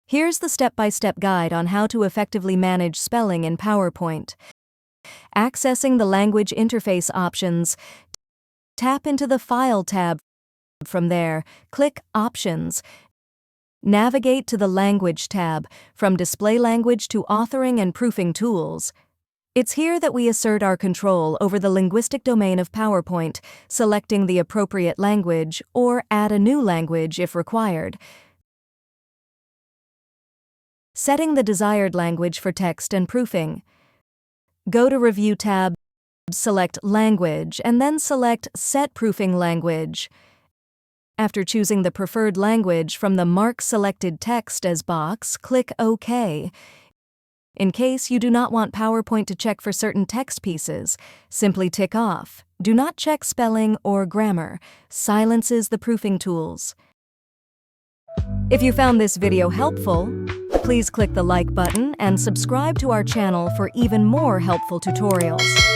Here's the step-by-step guide on how to effectively manage spelling in PowerPoint. Accessing the language interface options, tap into the File tab. From there, click Options. Navigate to the Language tab, from Display Language to Authoring and Proofing Tools. It's here that we assert our control over the linguistic domain of PowerPoint, selecting the appropriate language or add a new language if required. Setting the desired language for text and proofing. Go to Review tab, select Language, and then select Set Proofing Language. After choosing the preferred language from the Mark Selected Text as box, click OK. In case you do not want PowerPoint to check for certain text pieces, simply tick off. Do not check spelling or grammar. Silences the proofing tools. If you found this video helpful, please click the like button and subscribe to our channel for even more helpful tutorials.